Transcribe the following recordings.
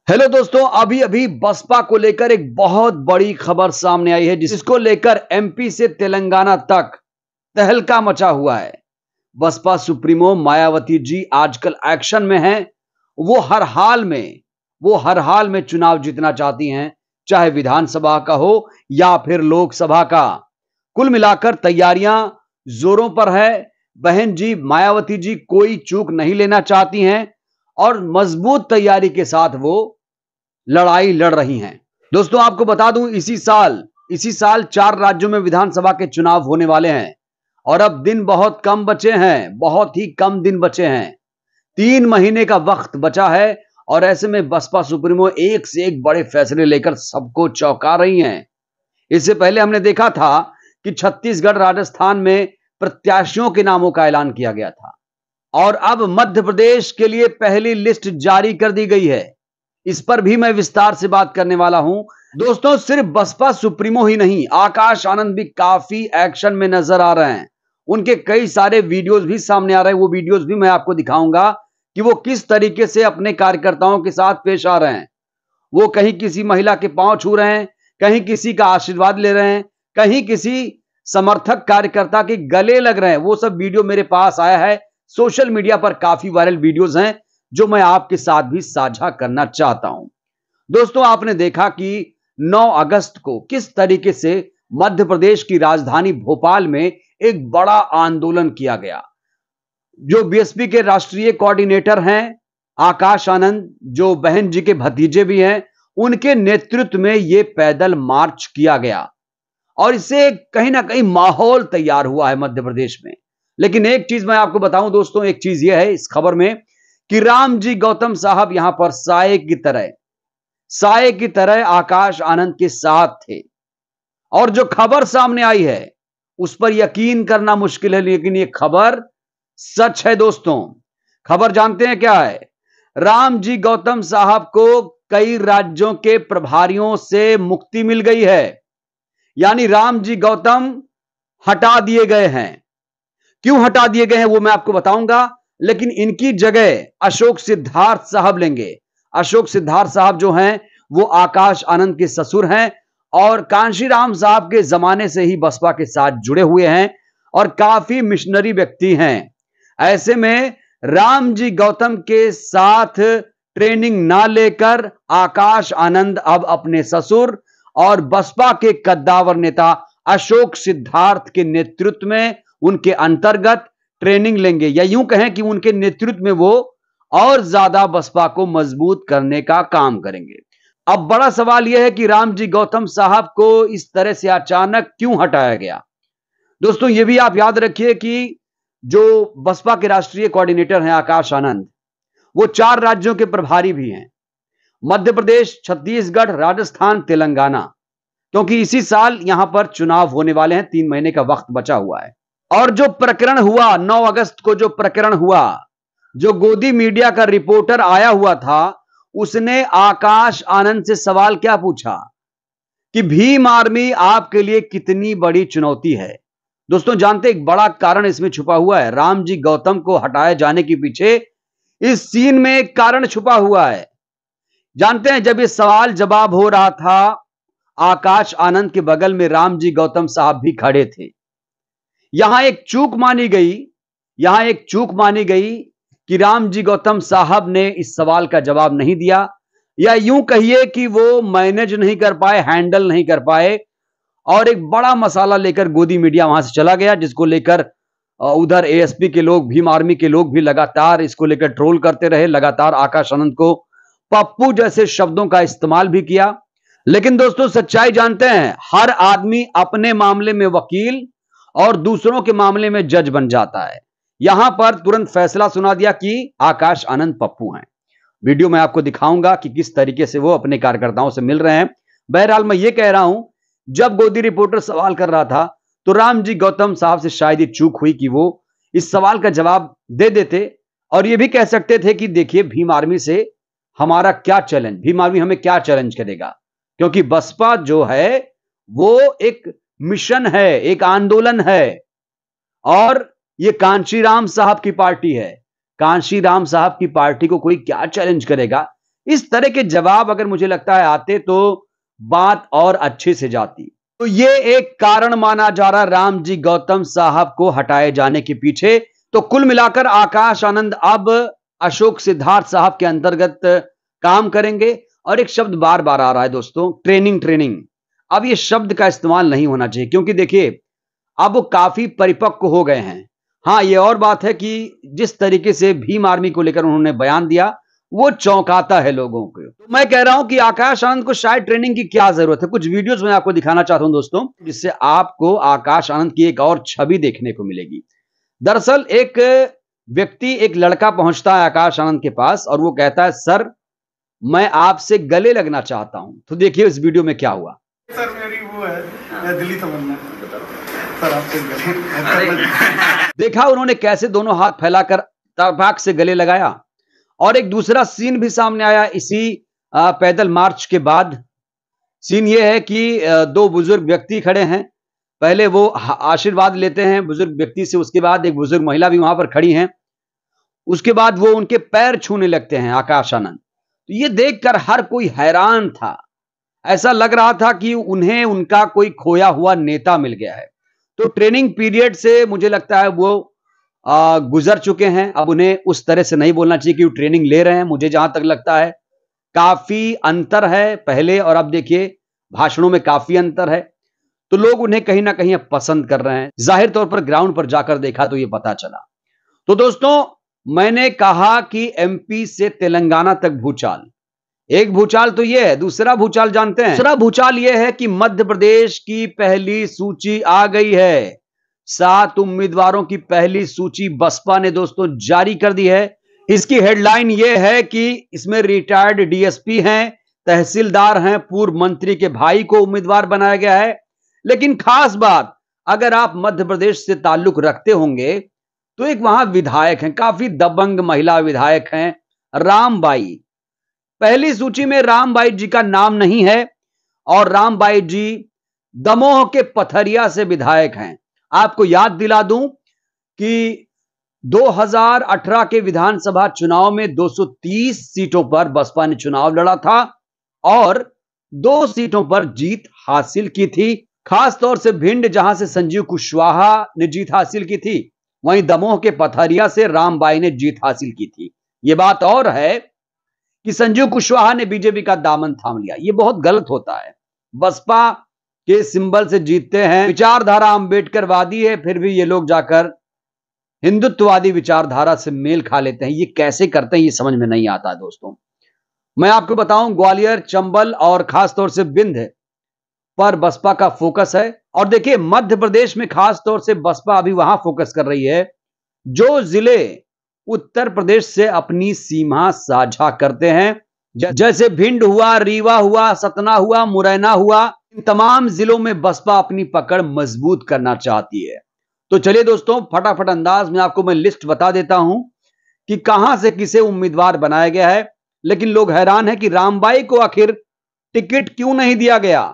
Hello दोस्तों, अभी अभी बसपा को लेकर एक बहुत बड़ी खबर सामने आई है जिसको लेकर एमपी से तेलंगाना तक तहलका मचा हुआ है। बसपा सुप्रीमो मायावती जी आजकल एक्शन में हैं। वो हर हाल में चुनाव जीतना चाहती हैं, चाहे विधानसभा का हो या फिर लोकसभा का। कुल मिलाकर तैयारियां जोरों पर है। बहन जी मायावती जी कोई चूक नहीं लेना चाहती हैं और मजबूत तैयारी के साथ वो लड़ाई लड़ रही हैं। दोस्तों आपको बता दूं, इसी साल 4 राज्यों में विधानसभा के चुनाव होने वाले हैं और अब दिन बहुत कम बचे हैं, बहुत ही कम दिन बचे हैं। 3 महीने का वक्त बचा है और ऐसे में बसपा सुप्रीमो एक से एक बड़े फैसले लेकर सबको चौंका रही हैं। इससे पहले हमने देखा था कि छत्तीसगढ़, राजस्थान में प्रत्याशियों के नामों का ऐलान किया गया था और अब मध्य प्रदेश के लिए पहली लिस्ट जारी कर दी गई है। इस पर भी मैं विस्तार से बात करने वाला हूं। दोस्तों सिर्फ बसपा सुप्रीमो ही नहीं, आकाश आनंद भी काफी एक्शन में नजर आ रहे हैं। उनके कई सारे वीडियोस भी सामने आ रहे हैं। वो वीडियोस भी मैं आपको दिखाऊंगा कि वो किस तरीके से अपने कार्यकर्ताओं के साथ पेश आ रहे हैं। वो कहीं किसी महिला के पांव छू रहे हैं, कहीं किसी का आशीर्वाद ले रहे हैं, कहीं किसी समर्थक कार्यकर्ता के गले लग रहे हैं। वो सब वीडियो मेरे पास आया है, सोशल मीडिया पर काफी वायरल वीडियोस हैं जो मैं आपके साथ भी साझा करना चाहता हूं। दोस्तों आपने देखा कि 9 अगस्त को किस तरीके से मध्य प्रदेश की राजधानी भोपाल में एक बड़ा आंदोलन किया गया। जो बीएसपी के राष्ट्रीय कोऑर्डिनेटर हैं आकाश आनंद, जो बहन जी के भतीजे भी हैं, उनके नेतृत्व में यह पैदल मार्च किया गया और इससे कहीं ना कहीं माहौल तैयार हुआ है मध्य प्रदेश में। लेकिन एक चीज मैं आपको बताऊं दोस्तों, एक चीज यह है इस खबर में कि राम जी गौतम साहब यहां पर साए की तरह आकाश आनंद के साथ थे और जो खबर सामने आई है उस पर यकीन करना मुश्किल है, लेकिन यह खबर सच है दोस्तों। खबर जानते हैं क्या है? राम जी गौतम साहब को कई राज्यों के प्रभारियों से मुक्ति मिल गई है, यानी राम जी गौतम हटा दिए गए हैं। क्यों हटा दिए गए हैं वो मैं आपको बताऊंगा, लेकिन इनकी जगह अशोक सिद्धार्थ साहब लेंगे। अशोक सिद्धार्थ साहब जो हैं वो आकाश आनंद के ससुर हैं और कांशीराम साहब के जमाने से ही बसपा के साथ जुड़े हुए हैं और काफी मिशनरी व्यक्ति हैं। ऐसे में राम जी गौतम के साथ ट्रेनिंग ना लेकर आकाश आनंद अब अपने ससुर और बसपा के कद्दावर नेता अशोक सिद्धार्थ के नेतृत्व में, उनके अंतर्गत ट्रेनिंग लेंगे, या यूं कहें कि उनके नेतृत्व में वो और ज्यादा बसपा को मजबूत करने का काम करेंगे। अब बड़ा सवाल यह है कि राम जी गौतम साहब को इस तरह से अचानक क्यों हटाया गया। दोस्तों यह भी आप याद रखिए कि जो बसपा के राष्ट्रीय कोऑर्डिनेटर हैं आकाश आनंद, वो 4 राज्यों के प्रभारी भी हैं, मध्य प्रदेश, छत्तीसगढ़, राजस्थान, तेलंगाना, क्योंकि इसी साल यहां पर चुनाव होने वाले हैं। 3 महीने का वक्त बचा हुआ है। और जो प्रकरण हुआ 9 अगस्त को, जो प्रकरण हुआ, जो गोदी मीडिया का रिपोर्टर आया हुआ था, उसने आकाश आनंद से सवाल क्या पूछा कि भीम आर्मी आपके लिए कितनी बड़ी चुनौती है। दोस्तों जानते एक बड़ा कारण इसमें छुपा हुआ है। राम जी गौतम को हटाए जाने के पीछे इस सीन में एक कारण छुपा हुआ है। जानते हैं जब ये सवाल जवाब हो रहा था, आकाश आनंद के बगल में राम जी गौतम साहब भी खड़े थे। यहां एक चूक मानी गई कि राम जी गौतम साहब ने इस सवाल का जवाब नहीं दिया, या यूं कहिए कि वो मैनेज नहीं कर पाए, हैंडल नहीं कर पाए, और एक बड़ा मसाला लेकर गोदी मीडिया वहां से चला गया, जिसको लेकर उधर एएसपी के लोग, भीम आर्मी के लोग भी लगातार इसको लेकर ट्रोल करते रहे, लगातार आकाश आनंद को पप्पू जैसे शब्दों का इस्तेमाल भी किया। लेकिन दोस्तों सच्चाई जानते हैं, हर आदमी अपने मामले में वकील और दूसरों के मामले में जज बन जाता है। यहां पर तुरंत फैसला सुना दिया कि आकाश आनंद पप्पू हैं। वीडियो में आपको दिखाऊंगा कि किस तरीके से वो अपने कार्यकर्ताओं से मिल रहे हैं। बहरहाल मैं ये कह रहा हूं, जब गोदी रिपोर्टर सवाल कर रहा था तो राम जी गौतम साहब से शायद ये चूक हुई कि वो इस सवाल का जवाब दे देते और ये भी कह सकते थे कि देखिए भीम आर्मी से हमारा क्या चैलेंज, भीम आर्मी हमें क्या चैलेंज करेगा, क्योंकि बसपा जो है वो एक मिशन है, एक आंदोलन है और ये कांशीराम साहब की पार्टी है। कांशीराम साहब की पार्टी को कोई क्या चैलेंज करेगा, इस तरह के जवाब अगर मुझे लगता है आते तो बात और अच्छे से जाती। तो ये एक कारण माना जा रहा राम जी गौतम साहब को हटाए जाने के पीछे। तो कुल मिलाकर आकाश आनंद अब अशोक सिद्धार्थ साहब के अंतर्गत काम करेंगे। और एक शब्द बार बार आ रहा है दोस्तों, ट्रेनिंग ट्रेनिंग। अब ये शब्द का इस्तेमाल नहीं होना चाहिए, क्योंकि देखिए अब वो काफी परिपक्व हो गए हैं। हाँ, ये और बात है कि जिस तरीके से भीम आर्मी को लेकर उन्होंने बयान दिया वो चौंकाता है लोगों को। तो मैं कह रहा हूं कि आकाश आनंद को शायद ट्रेनिंग की क्या जरूरत है। कुछ वीडियोस मैं आपको दिखाना चाहता हूं दोस्तों, जिससे आपको आकाश आनंद की एक और छवि देखने को मिलेगी। दरअसल एक व्यक्ति, एक लड़का पहुंचता है आकाश आनंद के पास और वो कहता है, सर मैं आपसे गले लगना चाहता हूं। तो देखिए इस वीडियो में क्या हुआ। सर मेरी वो है दिल्ली तमन्ना सर, आपसे देखा उन्होंने कैसे दोनों हाथ फैलाकर तबाक से गले लगाया। और एक दूसरा सीन भी सामने आया इसी पैदल मार्च के बाद। सीन यह है कि दो बुजुर्ग व्यक्ति खड़े हैं। पहले वो आशीर्वाद लेते हैं बुजुर्ग व्यक्ति से, उसके बाद एक बुजुर्ग महिला भी वहां पर खड़ी हैं। उसके बाद वो उनके पैर छूने लगते हैं आकाश आनंद। तो ये देखकर हर कोई हैरान था। ऐसा लग रहा था कि उन्हें उनका कोई खोया हुआ नेता मिल गया है। तो ट्रेनिंग पीरियड से मुझे लगता है वो गुजर चुके हैं। अब उन्हें उस तरह से नहीं बोलना चाहिए कि वो ट्रेनिंग ले रहे हैं। मुझे जहां तक लगता है काफी अंतर है पहले और अब। देखिए भाषणों में काफी अंतर है, तो लोग उन्हें कहीं ना कहीं पसंद कर रहे हैं। जाहिर तौर पर ग्राउंड पर जाकर देखा तो ये पता चला। तो दोस्तों मैंने कहा कि एमपी से तेलंगाना तक भूचाल, एक भूचाल तो यह है, दूसरा भूचाल जानते हैं? दूसरा भूचाल यह है कि मध्य प्रदेश की पहली सूची आ गई है। 7 उम्मीदवारों की पहली सूची बसपा ने दोस्तों जारी कर दी है। इसकी हेडलाइन यह है कि इसमें रिटायर्ड डीएसपी हैं, तहसीलदार हैं, पूर्व मंत्री के भाई को उम्मीदवार बनाया गया है। लेकिन खास बात, अगर आप मध्य प्रदेश से ताल्लुक रखते होंगे तो एक वहां विधायक हैं, काफी दबंग महिला विधायक हैं, रामबाई। पहली सूची में रामबाई जी का नाम नहीं है और रामबाई जी दमोह के पथरिया से विधायक हैं। आपको याद दिला दूं कि 2018 के विधानसभा चुनाव में 230 सीटों पर बसपा ने चुनाव लड़ा था और 2 सीटों पर जीत हासिल की थी। खास तौर से भिंड, जहां से संजीव कुशवाहा ने जीत हासिल की थी, वहीं दमोह के पथरिया से रामबाई ने जीत हासिल की थी। यह बात और है कि संजीव कुशवाहा ने बीजेपी का दामन थाम लिया। यह बहुत गलत होता है। बसपा के सिंबल से जीतते हैं, विचारधारा अंबेडकरवादी है, फिर भी ये लोग जाकर हिंदुत्ववादी विचारधारा से मेल खा लेते हैं। ये कैसे करते हैं ये समझ में नहीं आता दोस्तों। मैं आपको बताऊं, ग्वालियर, चंबल और खासतौर से बिंद पर बसपा का फोकस है। और देखिए मध्य प्रदेश में खास तौर से बसपा अभी वहां फोकस कर रही है जो जिले उत्तर प्रदेश से अपनी सीमा साझा करते हैं, जैसे भिंड हुआ, रीवा हुआ, सतना हुआ, मुरैना हुआ। इन तमाम जिलों में बसपा अपनी पकड़ मजबूत करना चाहती है। तो चलिए दोस्तों, फटाफट अंदाज में आपको मैं लिस्ट बता देता हूं कि कहां से किसे उम्मीदवार बनाया गया है। लेकिन लोग हैरान हैं कि रामबाई को आखिर टिकट क्यों नहीं दिया गया।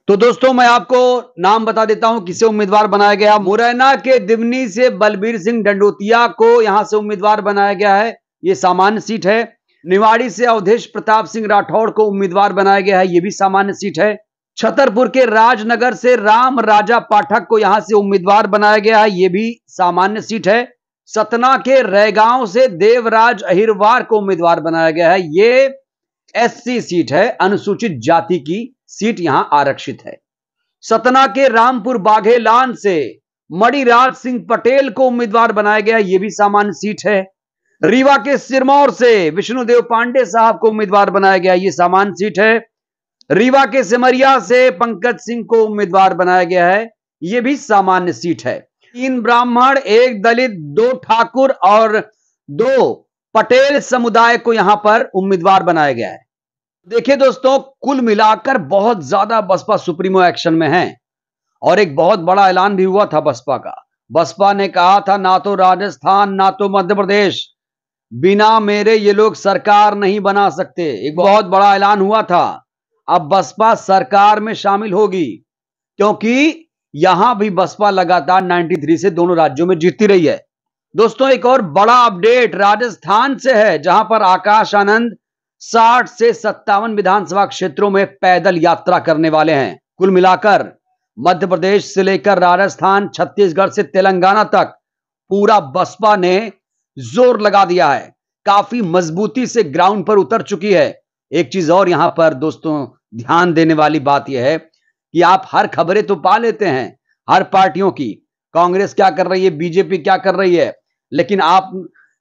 तो दोस्तों मैं आपको नाम बता देता हूं किसे उम्मीदवार बनाया गया। मुरैना के दिवनी से बलबीर सिंह डंडोतिया को यहां से उम्मीदवार बनाया गया है, यह सामान्य सीट है। निवाड़ी से अवधेश प्रताप सिंह राठौड़ को उम्मीदवार बनाया गया है, यह भी सामान्य सीट है। छतरपुर के राजनगर से राम राजा पाठक को यहां से उम्मीदवार बनाया गया है, यह भी सामान्य सीट है। सतना के रैगांव से देवराज अहिरवार को उम्मीदवार बनाया गया है, यह एससी सीट है, अनुसूचित जाति की सीट यहां आरक्षित है। सतना के रामपुर बाघेलान से मणिराज सिंह पटेल को उम्मीदवार बनाया गया, यह भी सामान्य सीट है। रीवा के सिरमौर से विष्णुदेव पांडे साहब को उम्मीदवार बनाया गया, यह सामान्य सीट है। रीवा के सिमरिया से पंकज सिंह को उम्मीदवार बनाया गया है, यह भी सामान्य सीट है। 3 ब्राह्मण, 1 दलित, 2 ठाकुर और 2 पटेल समुदाय को यहां पर उम्मीदवार बनाया गया है। देखिए दोस्तों, कुल मिलाकर बहुत ज्यादा बसपा सुप्रीमो एक्शन में है और एक बहुत बड़ा ऐलान भी हुआ था बसपा का। बसपा ने कहा था ना तो राजस्थान ना तो मध्य प्रदेश, बिना मेरे ये लोग सरकार नहीं बना सकते। एक बहुत बड़ा ऐलान हुआ था। अब बसपा सरकार में शामिल होगी क्योंकि यहां भी बसपा लगातार 93 से दोनों राज्यों में जीतती रही है। दोस्तों एक और बड़ा अपडेट राजस्थान से है, जहां पर आकाश आनंद 60 से 57 विधानसभा क्षेत्रों में पैदल यात्रा करने वाले हैं। कुल मिलाकर मध्य प्रदेश से लेकर राजस्थान, छत्तीसगढ़ से तेलंगाना तक पूरा बसपा ने जोर लगा दिया है। काफी मजबूती से ग्राउंड पर उतर चुकी है। एक चीज और यहां पर दोस्तों ध्यान देने वाली बात यह है कि आप हर खबरें तो पा लेते हैं हर पार्टियों की, कांग्रेस क्या कर रही है, बीजेपी क्या कर रही है, लेकिन आप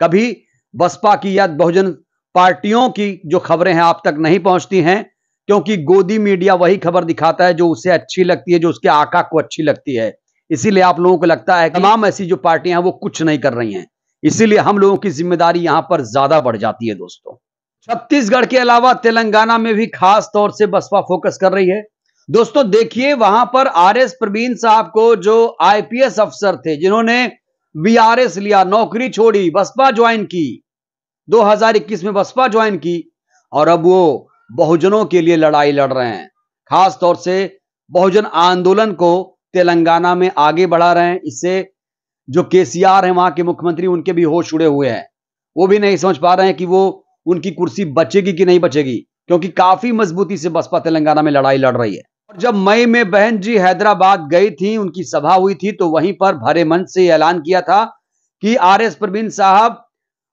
कभी बसपा की या बहुजन पार्टियों की जो खबरें हैं आप तक नहीं पहुंचती हैं, क्योंकि गोदी मीडिया वही खबर दिखाता है जो उसे अच्छी लगती है, जो उसके आका को अच्छी लगती है। इसीलिए आप लोगों को लगता है कि तमाम ऐसी जो पार्टियां हैं वो कुछ नहीं कर रही हैं। इसीलिए हम लोगों की जिम्मेदारी यहां पर ज्यादा बढ़ जाती है दोस्तों। छत्तीसगढ़ के अलावा तेलंगाना में भी खास तौर से बसपा फोकस कर रही है। दोस्तों देखिए, वहां पर आरएस प्रवीण साहब को, जो आईपीएस अफसर थे जिन्होंने वीआरएस लिया, नौकरी छोड़ी, बसपा ज्वाइन की, 2021 में बसपा ज्वाइन की, और अब वो बहुजनों के लिए लड़ाई लड़ रहे हैं। खास तौर से बहुजन आंदोलन को तेलंगाना में आगे बढ़ा रहे हैं। इससे जो केसीआर है वहां के मुख्यमंत्री, उनके भी होश उड़े हुए हैं। वो भी नहीं समझ पा रहे हैं कि वो उनकी कुर्सी बचेगी कि नहीं बचेगी, क्योंकि काफी मजबूती से बसपा तेलंगाना में लड़ाई लड़ रही है। और जब मई में बहन जी हैदराबाद गई थी, उनकी सभा हुई थी, तो वहीं पर भरे मंच से ऐलान किया था कि आरएस प्रवीण साहब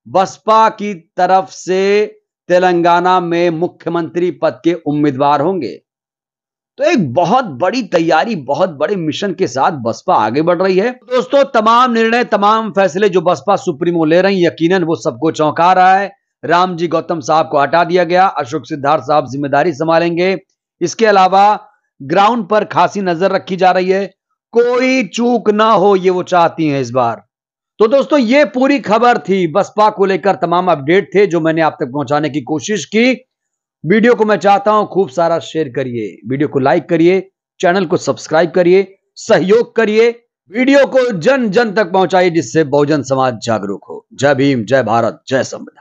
बसपा की तरफ से तेलंगाना में मुख्यमंत्री पद के उम्मीदवार होंगे। तो एक बहुत बड़ी तैयारी, बहुत बड़े मिशन के साथ बसपा आगे बढ़ रही है। दोस्तों तमाम निर्णय, तमाम फैसले जो बसपा सुप्रीमो ले रही, यकीनन वो सबको चौंका रहा है। रामजी गौतम साहब को हटा दिया गया, अशोक सिद्धार्थ साहब जिम्मेदारी संभालेंगे। इसके अलावा ग्राउंड पर खासी नजर रखी जा रही है, कोई चूक ना हो ये वो चाहती हैं इस बार। तो दोस्तों ये पूरी खबर थी, बसपा को लेकर तमाम अपडेट थे जो मैंने आप तक पहुंचाने की कोशिश की। वीडियो को मैं चाहता हूं खूब सारा शेयर करिए, वीडियो को लाइक करिए, चैनल को सब्सक्राइब करिए, सहयोग करिए, वीडियो को जन जन तक पहुंचाइए, जिससे बहुजन समाज जागरूक हो। जय भीम, जय भारत, जय संविधान।